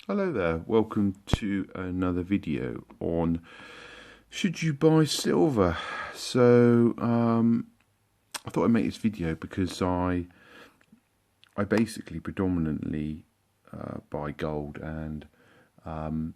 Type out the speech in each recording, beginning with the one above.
Hello there, welcome to another video on should you buy silver. I thought I'd make this video because I basically predominantly buy gold, and I've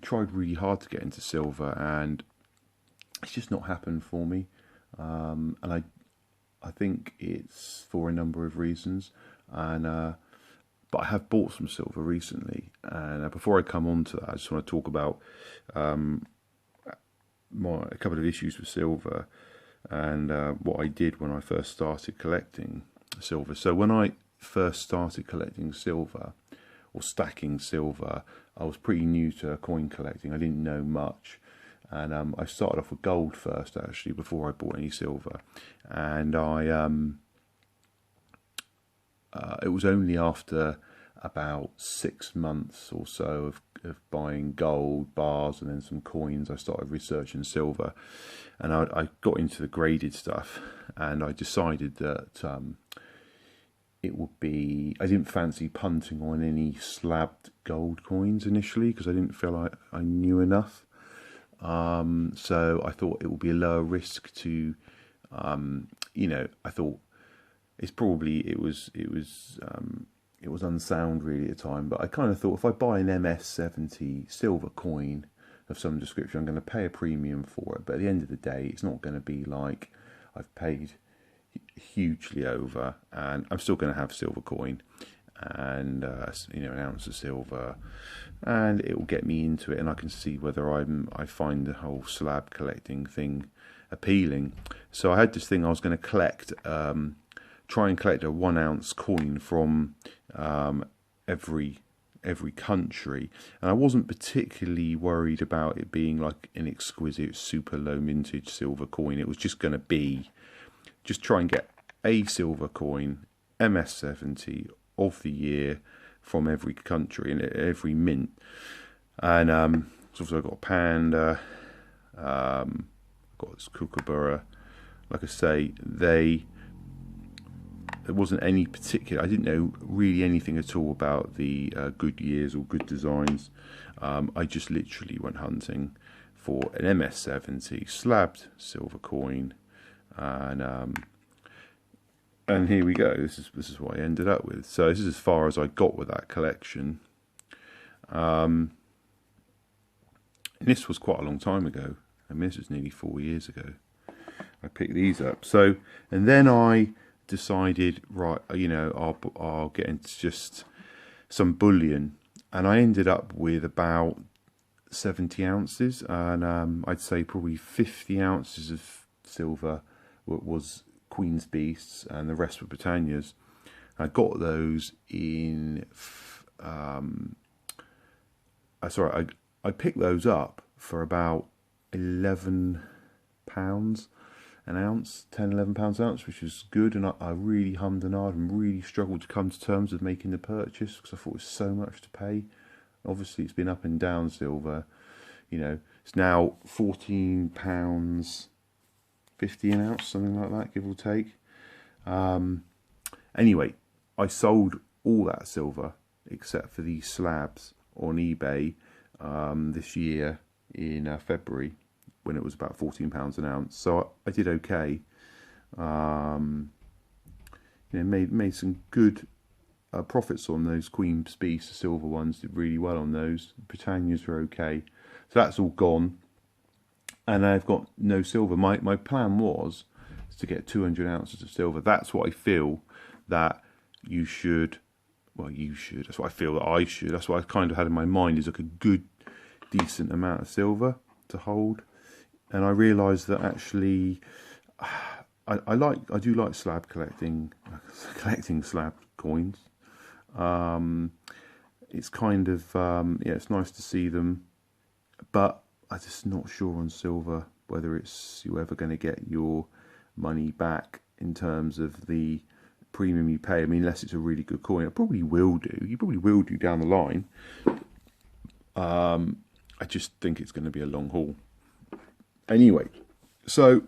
tried really hard to get into silver, and it's just not happened for me. And I think it's for a number of reasons, and but I have bought some silver recently, and before I come on to that, I just want to talk about a couple of issues with silver and what I did when I first started collecting silver. So when I first started collecting silver or stacking silver, I was pretty new to coin collecting. I didn't know much, and I started off with gold first, actually, before I bought any silver. And it was only after about 6 months or so of buying gold bars and then some coins, I started researching silver, and I got into the graded stuff, and I decided that it would be, I didn't fancy punting on any slabbed gold coins initially because I didn't feel like I knew enough. So I thought it would be a lower risk to, I thought it was unsound really at the time, but I kind of thought if I buy an MS70 silver coin of some description, I'm going to pay a premium for it, but at the end of the day, it's not going to be like I've paid hugely over, and I'm still going to have silver coin and an ounce of silver, and it will get me into it, and I can see whether I find the whole slab collecting thing appealing. So I had this thing I was going to collect, try and collect a 1 ounce coin from every country, and I wasn't particularly worried about it being like an exquisite super low mintage silver coin. It was just going to be just try and get a silver coin MS70 of the year from every country and every mint. And so I've got a panda, I've got this kookaburra. Like I say, there wasn't any particular, I didn't know really anything at all about the good years or good designs. I just literally went hunting for an MS70 slabbed silver coin, and here we go. This is what I ended up with. So this is as far as I got with that collection. And this was quite a long time ago. I mean, this was nearly 4 years ago. I picked these up. So, and then I decided, right, I'll get into just some bullion, and I ended up with about 70 ounces, and I'd say probably 50 ounces of silver was Queen's Beasts, and the rest were Britannias. I got those in. I picked those up for about £11 an ounce, £10–11 an ounce, which was good, and I really hummed and hawed and really struggled to come to terms with making the purchase because I thought it was so much to pay. Obviously, it's been up and down silver. It's now £14.50 an ounce, something like that, give or take. Anyway, I sold all that silver except for these slabs on eBay this year in February, when it was about £14 an ounce. So I did okay. Made some good profits on those Queen's Beast, the silver ones. Did really well on those. Britannias were okay. So that's all gone, and I've got no silver. My plan was to get 200 ounces of silver. That's what I feel that you should. Well, you should. That's what I feel that I should. That's what I kind of had in my mind, is like a good, decent amount of silver to hold. And I realised that actually, I do like slab collecting slab coins. It's kind of it's nice to see them, but I'm just not sure on silver whether you're ever going to get your money back in terms of the premium you pay. I mean, unless it's a really good coin, it probably will do. You probably will do down the line. I just think it's going to be a long haul. Anyway, so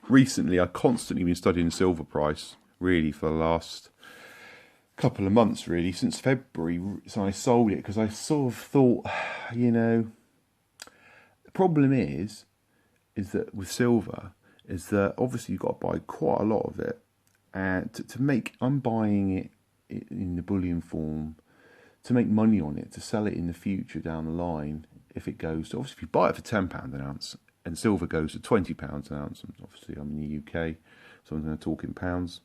recently I've constantly been studying the silver price, really, for the last couple of months really, since February. So I sold it because I sort of thought, you know, the problem is that with silver, is that obviously you've got to buy quite a lot of it, and to make, I'm buying it in the bullion form to make money on it, to sell it in the future down the line. If it goes to, obviously if you buy it for £10 an ounce and silver goes to £20 an ounce, and obviously I'm in the UK, so I'm going to talk in pounds,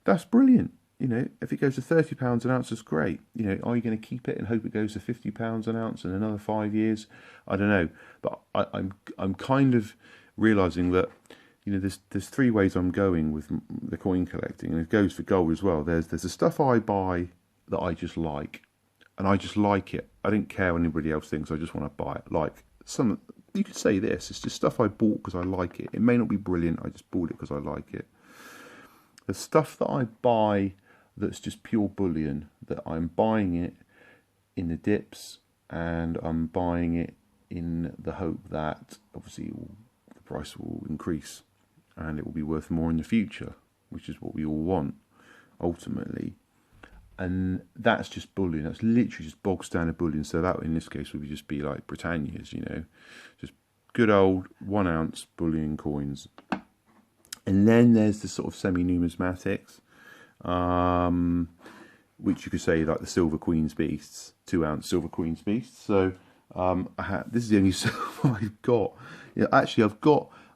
that's brilliant. You know, if it goes to £30 an ounce, that's great. You know, are you going to keep it and hope it goes to £50 an ounce in another 5 years? I don't know, but I'm kind of realising that, you know, there's three ways I'm going with the coin collecting, and it goes for gold as well. There's the stuff I buy that I just like, and I just like it. I don't care what anybody else thinks. I just want to buy it. Like some, you could say this, it's just stuff I bought because I like it. It may not be brilliant. I just bought it because I like it. The stuff that I buy that's just pure bullion, that I'm buying it in the dips, and I'm buying it in the hope that obviously the price will increase and it will be worth more in the future, which is what we all want ultimately. And that's just bullion. That's literally just bog standard bullion. So that in this case would just be like Britannias, you know, just good old 1 ounce bullion coins. And then there's the sort of semi-numismatics, which you could say like the silver Queen's Beasts, 2 ounce silver Queen's Beasts. So this is the only silver I've got. Yeah, actually, I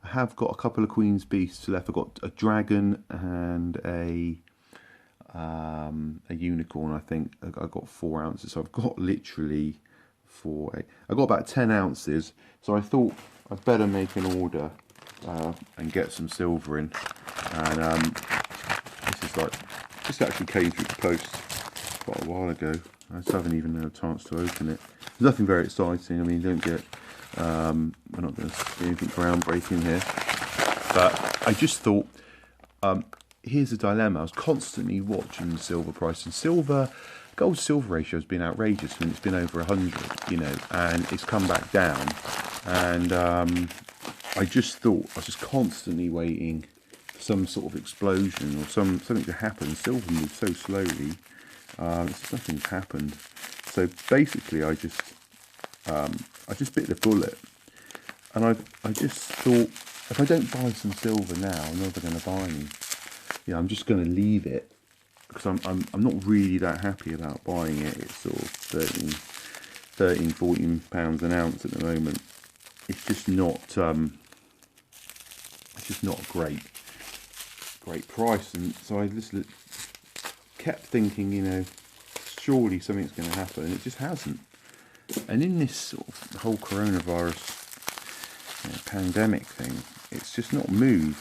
have got a couple of Queen's Beasts left. I've got a dragon and a unicorn. I think I got 4 ounces. So I've got literally I got about 10 ounces. So I thought I'd better make an order and get some silver in. And this is like, this actually came through the post quite a while ago. I just haven't even had a chance to open it. There's nothing very exciting. I mean, you don't get, we're not going to see anything groundbreaking here. But I just thought, here's a dilemma. I was constantly watching the silver price, and gold silver ratio has been outrageous. I mean, it's been over 100, you know, and it's come back down. And I just thought, I was just constantly waiting for some sort of explosion or something to happen. Silver moves so slowly. Nothing's happened. So basically, I just bit the bullet, and I just thought, if I don't buy some silver now, I'm never going to buy any. Yeah, I'm just going to leave it, because I'm not really that happy about buying it. It's sort of 14 pounds an ounce at the moment. It's just not a great price, and so I just kept thinking, you know, surely something's going to happen, and it just hasn't. And in this sort of whole coronavirus pandemic thing, it's just not moved.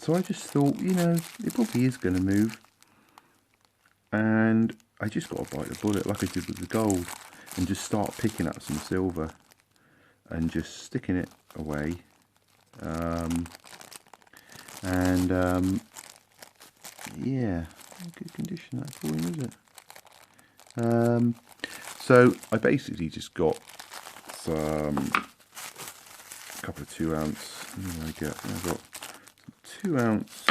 So I just thought, you know, it probably is going to move, and I just got to bite the bullet like I did with the gold, and just start picking up some silver and just sticking it away. Yeah, good condition that coin, is it? So I basically just got a couple of 2 ounce. What did I get? I got 2 ounce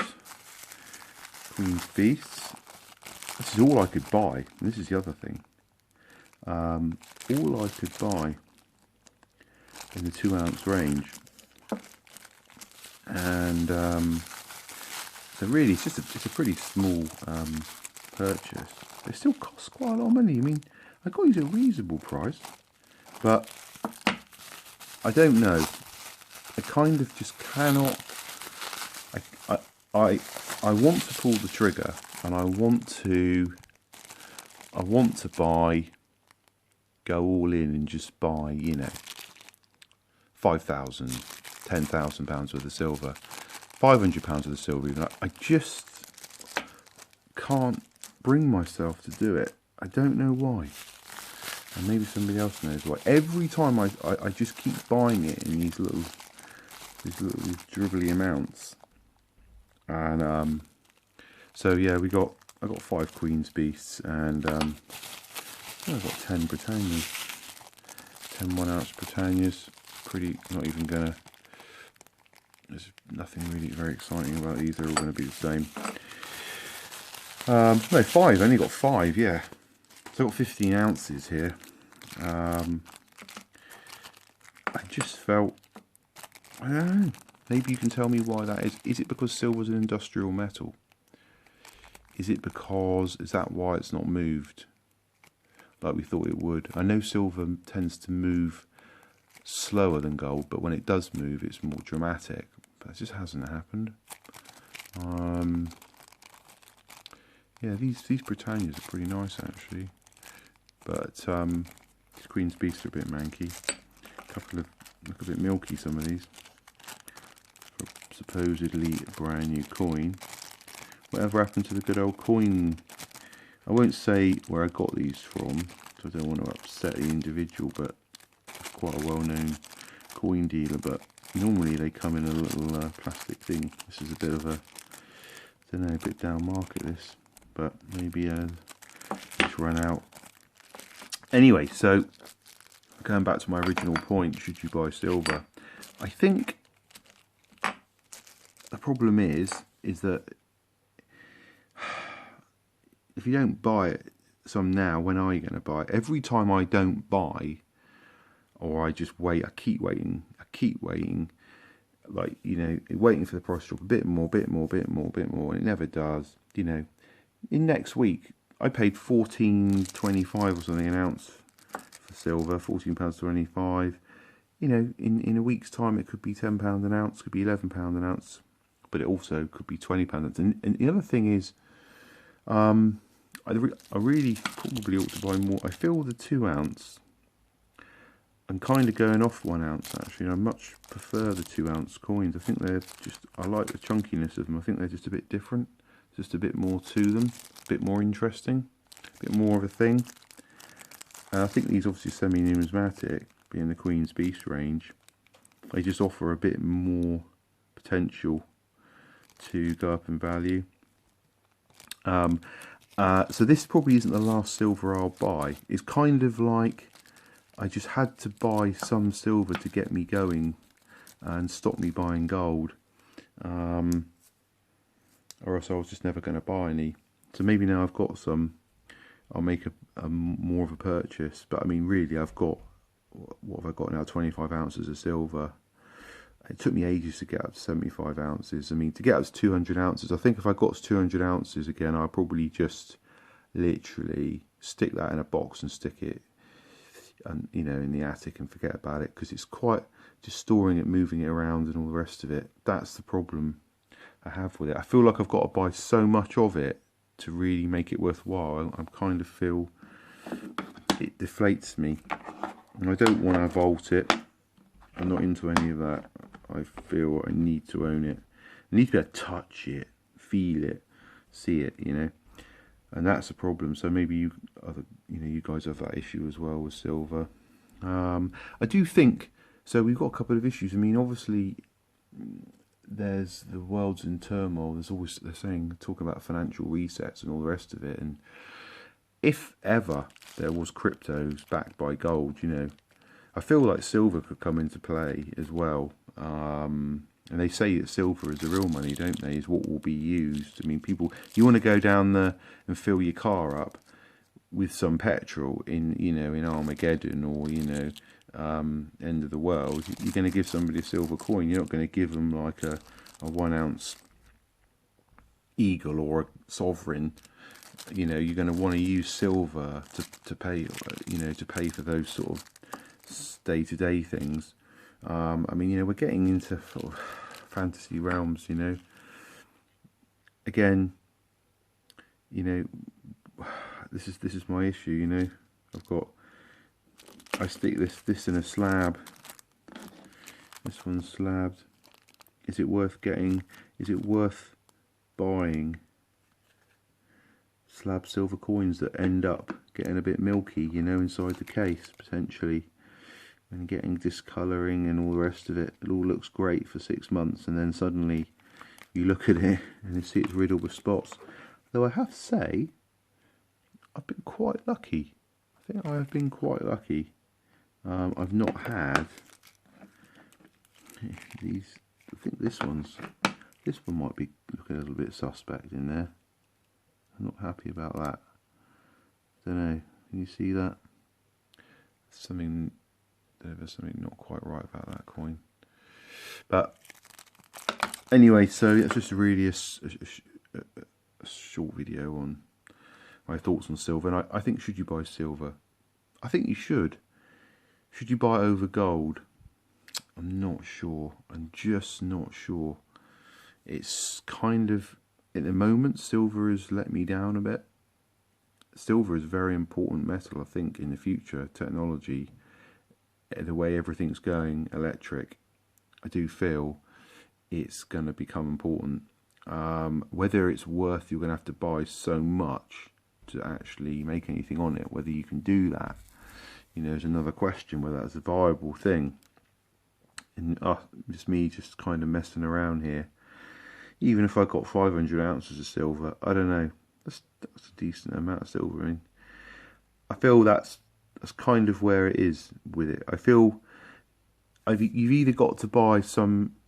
Queen's Beasts. This is all I could buy. And this is the other thing. All I could buy in the 2 ounce range, and so really it's a pretty small purchase. It still costs quite a lot of money. I mean, I got these at a reasonable price, but I don't know. I kind of just cannot. I want to pull the trigger, and I want to go all in and just buy, you know, 5,000, 10,000 pounds worth of silver, 500 pounds worth of silver even. I just can't bring myself to do it. I don't know why. And maybe somebody else knows why. Every time I just keep buying it in these little dribbly amounts. And so yeah, I got 5 Queen's Beasts, and I've got 10 Britannias, 10 1 ounce Britannias. Pretty, not even gonna, there's nothing really very exciting about these, they're all going to be the same. No, 5. I only got 5, yeah. So I've got 15 ounces here. I just felt, I don't know, maybe you can tell me why that is. Is it because silver's an industrial metal? Is that why it's not moved like we thought it would? I know silver tends to move slower than gold, but when it does move, it's more dramatic. But it just hasn't happened. Yeah, these Britannias are pretty nice actually, but these Queen's Beasts are a bit manky. Look a bit milky, some of these. For a supposedly brand new coin. Whatever happened to the good old coin? I won't say where I got these from, so I don't want to upset the individual, but it's quite a well-known coin dealer. But normally they come in a little plastic thing. This is a bit of a, I don't know, a bit down market this, but maybe it's run out. Anyway, so going back to my original point, should you buy silver? I think the problem is that if you don't buy some now, when are you going to buy it? Every time I don't buy, or I just wait, I keep waiting, like, you know, waiting for the price to drop a bit more, and it never does. You know, in next week, I paid $14.25 or something an ounce for silver, £14.25. You know, in a week's time, it could be £10 an ounce, could be £11 an ounce, but it also could be £20 an ounce. And the other thing is, I really probably ought to buy more. I feel the 2 ounce, I'm kind of going off 1 ounce actually. I much prefer the 2 ounce coins. I think they're just, I like the chunkiness of them. I think they're just a bit different, just a bit more to them, a bit more interesting, a bit more of a thing. And I think these obviously semi-numismatic, being the Queen's Beast range, they just offer a bit more potential to go up in value. So this probably isn't the last silver I'll buy. It's kind of like I just had to buy some silver to get me going and stop me buying gold, or else I was just never going to buy any. So maybe now I've got some, I'll make a more of a purchase. But I mean, really, I've got, what have I got now? 25 ounces of silver. It took me ages to get up to 75 ounces. I mean, to get up to 200 ounces, I think if I got to 200 ounces again, I'll probably just literally stick that in a box and stick it, and you know, in the attic and forget about it, because it's quite, just storing it, moving it around and all the rest of it. That's the problem I have with it. I feel like I've got to buy so much of it to really make it worthwhile. I kind of feel it deflates me, and I don't want to vault it. I'm not into any of that. I feel I need to own it. I need to be able to touch it, feel it, see it, you know. And that's a problem. So maybe you guys have that issue as well with silver. I do think, so we've got a couple of issues. I mean, obviously, there's the world's in turmoil. There's always, they're saying, talking about financial resets and all the rest of it. And if ever there was cryptos backed by gold, you know, I feel like silver could come into play as well. And they say that silver is the real money, don't they? Is what will be used. I mean, people, you want to go down there and fill your car up with some petrol in, you know, in Armageddon, or, you know, end of the world. You're going to give somebody a silver coin. You're not going to give them like a 1 ounce eagle or a sovereign. You know, you're going to want to use silver to pay, you know, to pay for those sort of day-to-day things. I mean, you know, we're getting into sort of fantasy realms, you know. Again, you know, this is my issue, you know. I stick this in a slab. This one's slabbed. Is it worth getting? Is it worth buying slab silver coins that end up getting a bit milky, you know, inside the case potentially? And getting discolouring and all the rest of it. It all looks great for 6 months, and then suddenly you look at it and you see it's riddled with spots. Though I have to say, I've been quite lucky. I think I have been quite lucky. I've not had these. I think this one might be looking a little bit suspect in there. I'm not happy about that. Don't know. Can you see that? There's something not quite right about that coin. But anyway, so it's just really a short video on my thoughts on silver. And I think, should you buy silver? I think you should. Should you buy over gold? I'm not sure. I'm just not sure. It's kind of, at the moment, silver has let me down a bit. Silver is a very important metal, I think, in the future. Technology, the way everything's going, electric, I do feel it's going to become important. Whether it's worth, you're going to have to buy so much to actually make anything on it, whether you can do that, you know, is another question, whether that's a viable thing. And just me just kind of messing around here. Even if I got 500 ounces of silver, I don't know, that's a decent amount of silver. I mean, I feel that's kind of where it is with it. I feel you've either got to buy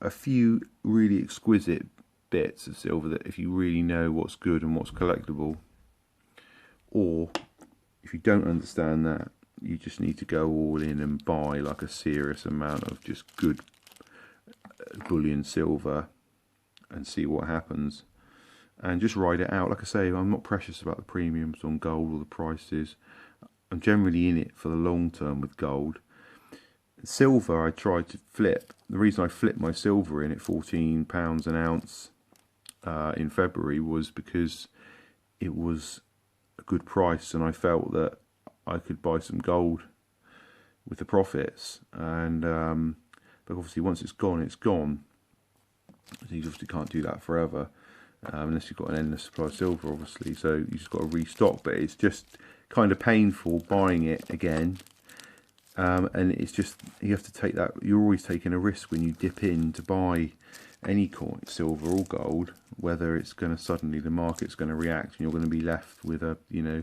a few really exquisite bits of silver that if you really know what's good and what's collectible, or if you don't understand that, you just need to go all in and buy like a serious amount of just good bullion silver and see what happens and just ride it out. Like I say, I'm not precious about the premiums on gold or the prices. I'm generally in it for the long term with gold. Silver I tried to flip. The reason I flipped my silver in at £14 an ounce in February was because it was a good price and I felt that I could buy some gold with the profits. And but obviously once it's gone, it's gone. So you obviously can't do that forever unless you've got an endless supply of silver, obviously. So you just got to restock. But it's just kind of painful buying it again. And it's just, you have to take that, you're always taking a risk when you dip in to buy any coin, silver or gold, whether it's going to suddenly, the market's going to react and you're going to be left with a, you know.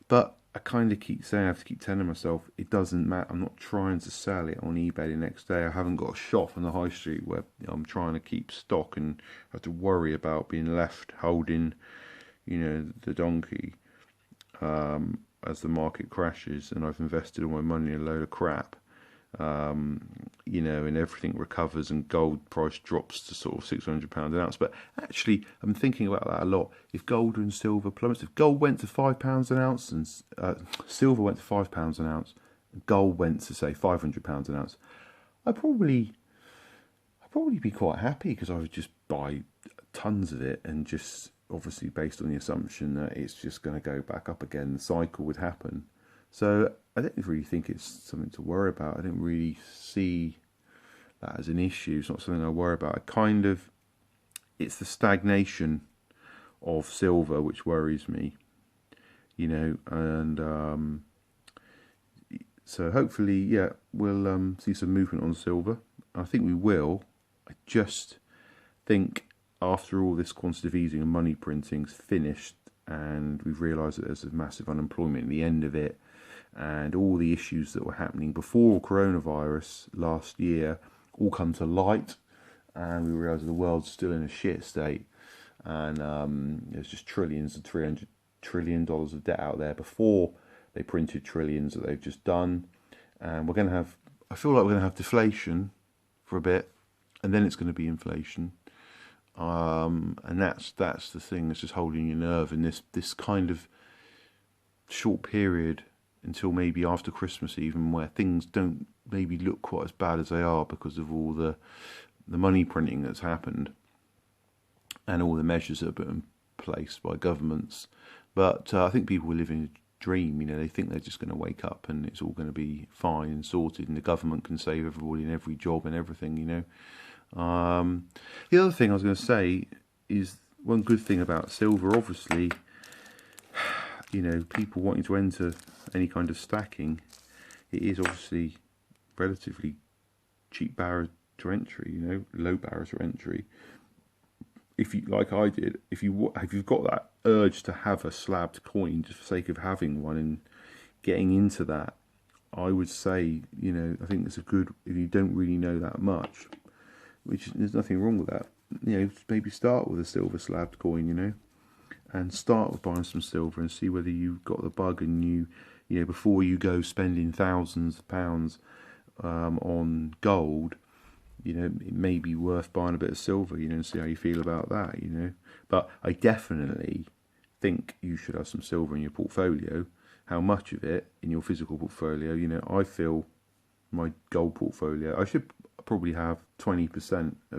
But I kind of keep saying, I have to keep telling myself, it doesn't matter. I'm not trying to sell it on eBay the next day. I haven't got a shop on the high street where I'm trying to keep stock and have to worry about being left holding, you know, the donkey as the market crashes and I've invested all my money in a load of crap. You know, and everything recovers and gold price drops to sort of £600 an ounce. But actually, I'm thinking about that a lot. If gold and silver plummets, if gold went to £5 an ounce and silver went to £5 an ounce, gold went to say £500 an ounce, I'd probably be quite happy because I would just buy tons of it and just obviously based on the assumption that it's just going to go back up again. The cycle would happen. So I don't really think it's something to worry about. I don't really see that as an issue. It's not something I worry about. It's the stagnation of silver which worries me, you know, and so hopefully, yeah, we'll see some movement on silver. I think we will. I just think after all this quantitative easing and money printing's finished and we've realised that there's a massive unemployment at the end of it, and all the issues that were happening before coronavirus last year all come to light, and we realise the world's still in a shit state, and there's just trillions and $300 trillion of debt out there before they printed trillions that they've just done, and we're going to have, I feel like we're going to have deflation for a bit, and then it's going to be inflation, and that's the thing that's just holding your nerve in this kind of short period until maybe after Christmas even, where things don't maybe look quite as bad as they are because of all the money printing that's happened and all the measures that are put in place by governments. But I think people are living a dream, you know, they think they're just going to wake up and it's all going to be fine and sorted and the government can save everybody in every job and everything, you know. The other thing I was going to say is one good thing about silver, obviously, you know, people wanting to enter any kind of stacking, it is obviously relatively cheap barrier to entry, you know, low barrier to entry. If you, like I did, if you've got that urge to have a slabbed coin just for the sake of having one and getting into that, I would say, you know, I think it's a good, if you don't really know that much, which there's nothing wrong with that, you know, maybe start with a silver slabbed coin, you know, and start with buying some silver and see whether you've got the bug, and you know, before you go spending thousands of pounds on gold, you know, it may be worth buying a bit of silver, you know, and see how you feel about that, you know. But I definitely think you should have some silver in your portfolio. How much of it in your physical portfolio, you know, I feel my gold portfolio, I should probably have 20% of